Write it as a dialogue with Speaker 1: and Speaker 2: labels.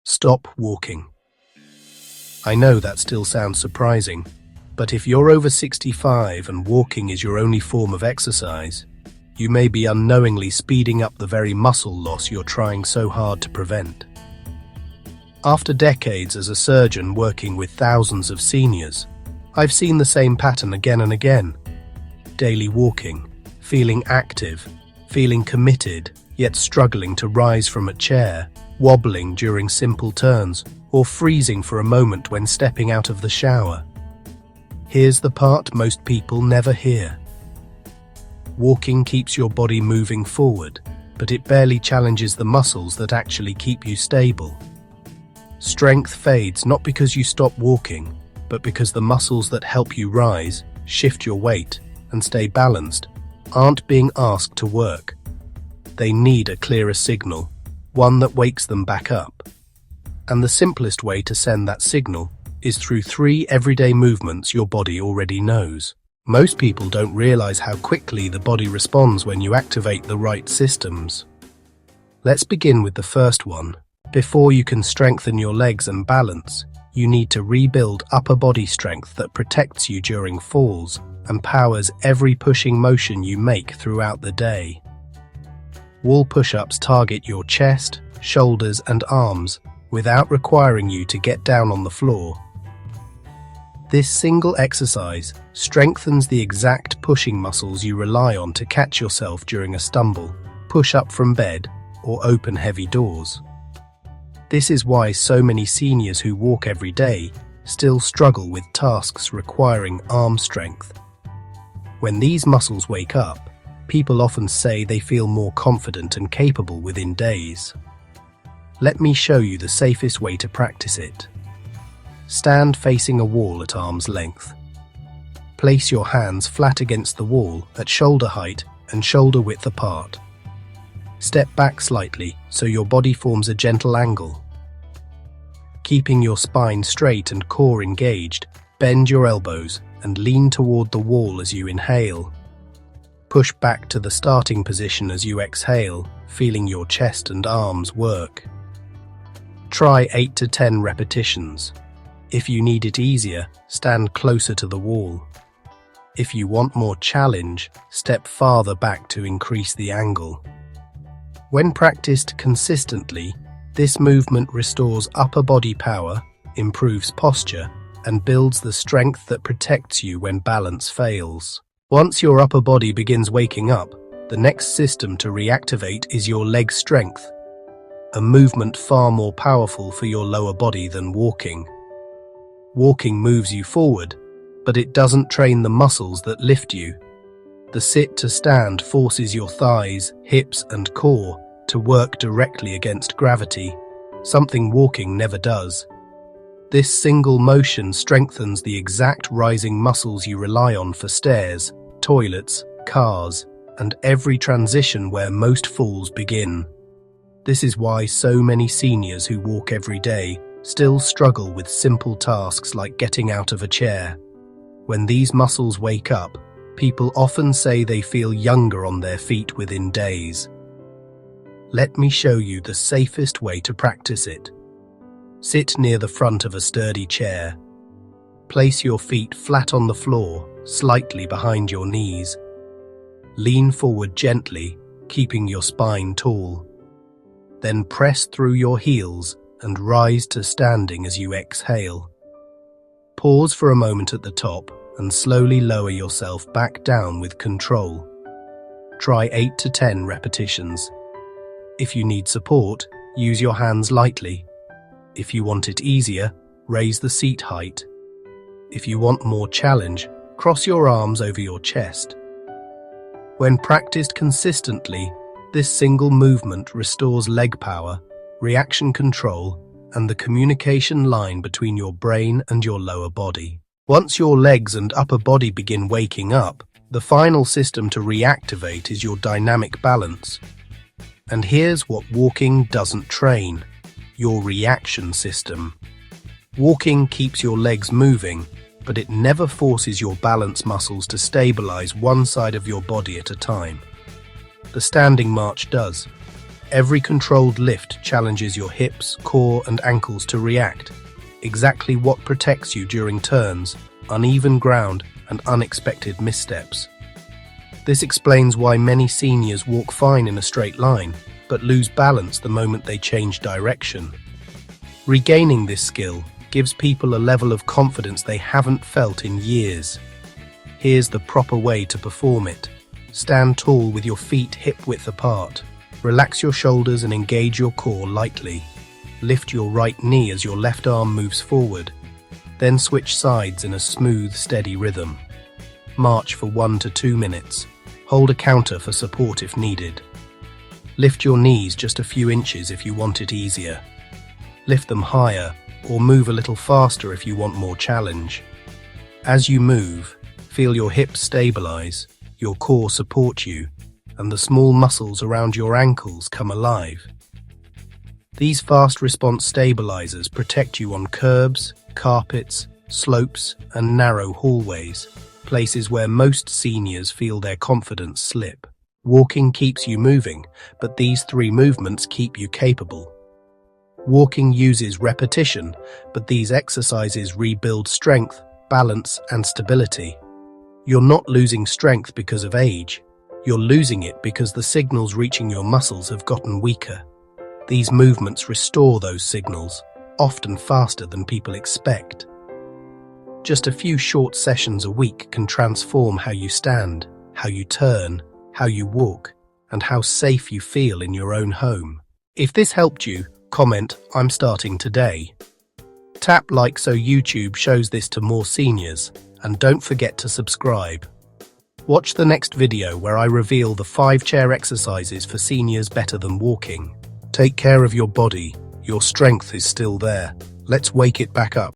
Speaker 1: Stop walking. I know that still sounds surprising, but if you're over 65 and walking is your only form of exercise, you may be unknowingly speeding up the very muscle loss you're trying so hard to prevent. After decades as a surgeon working with thousands of seniors, I've seen the same pattern again and again. Daily walking, feeling active, feeling committed, yet struggling to rise from a chair, wobbling during simple turns, or freezing for a moment when stepping out of the shower. Here's the part most people never hear. Walking keeps your body moving forward, but it barely challenges the muscles that actually keep you stable. Strength fades not because you stop walking, but because the muscles that help you rise, shift your weight, and stay balanced aren't being asked to work. They need a clearer signal, one that wakes them back up. And the simplest way to send that signal is through 3 everyday movements your body already knows. Most people don't realize how quickly the body responds when you activate the right systems. Let's begin with the first one. Before you can strengthen your legs and balance, you need to rebuild upper body strength that protects you during falls and powers every pushing motion you make throughout the day. Wall push-ups target your chest, shoulders, and arms without requiring you to get down on the floor. This single exercise strengthens the exact pushing muscles you rely on to catch yourself during a stumble, push up from bed, or open heavy doors. This is why so many seniors who walk every day still struggle with tasks requiring arm strength. When these muscles wake up, people often say they feel more confident and capable within days. Let me show you the safest way to practice it. Stand facing a wall at arm's length. Place your hands flat against the wall at shoulder height and shoulder width apart. Step back slightly so your body forms a gentle angle. Keeping your spine straight and core engaged, bend your elbows and lean toward the wall as you inhale. Push back to the starting position as you exhale, feeling your chest and arms work. Try 8 to 10 repetitions. If you need it easier, stand closer to the wall. If you want more challenge, step farther back to increase the angle. When practiced consistently, this movement restores upper body power, improves posture, and builds the strength that protects you when balance fails. Once your upper body begins waking up, the next system to reactivate is your leg strength, a movement far more powerful for your lower body than walking. Walking moves you forward, but it doesn't train the muscles that lift you. The sit to stand forces your thighs, hips, and core to work directly against gravity, something walking never does. This single motion strengthens the exact rising muscles you rely on for stairs, toilets, cars, and every transition where most falls begin. This is why so many seniors who walk every day still struggle with simple tasks like getting out of a chair. When these muscles wake up, people often say they feel younger on their feet within days. Let me show you the safest way to practice it. Sit near the front of a sturdy chair. Place your feet flat on the floor, slightly behind your knees. Lean forward gently, keeping your spine tall. Then press through your heels and rise to standing as you exhale. Pause for a moment at the top and slowly lower yourself back down with control. Try 8 to 10 repetitions. If you need support, use your hands lightly. If you want it easier, raise the seat height. If you want more challenge, cross your arms over your chest. When practiced consistently, this single movement restores leg power, reaction control, and the communication line between your brain and your lower body. Once your legs and upper body begin waking up, the final system to reactivate is your dynamic balance. And here's what walking doesn't train: your reaction system. Walking keeps your legs moving, but it never forces your balance muscles to stabilize one side of your body at a time. The standing march does. Every controlled lift challenges your hips, core, and ankles to react. Exactly what protects you during turns, uneven ground, and unexpected missteps. This explains why many seniors walk fine in a straight line, but lose balance the moment they change direction. Regaining this skill gives people a level of confidence they haven't felt in years. Here's the proper way to perform it. Stand tall with your feet hip-width apart. Relax your shoulders and engage your core lightly. Lift your right knee as your left arm moves forward. Then switch sides in a smooth, steady rhythm. March for 1 to 2 minutes. Hold a counter for support if needed. Lift your knees just a few inches if you want it easier. Lift them higher or move a little faster if you want more challenge. As you move, feel your hips stabilize, your core support you, and the small muscles around your ankles come alive. These fast response stabilizers protect you on curbs, carpets, slopes, and narrow hallways, places where most seniors feel their confidence slip. Walking keeps you moving, but these 3 movements keep you capable. Walking uses repetition, but these exercises rebuild strength, balance, and stability. You're not losing strength because of age. You're losing it because the signals reaching your muscles have gotten weaker. These movements restore those signals, often faster than people expect. Just a few short sessions a week can transform how you stand, how you turn, how you walk, and how safe you feel in your own home. If this helped you, comment, "I'm starting today." Tap like so YouTube shows this to more seniors, and don't forget to subscribe. Watch the next video where I reveal the 5 chair exercises for seniors better than walking. Take care of your body. Your strength is still there. Let's wake it back up.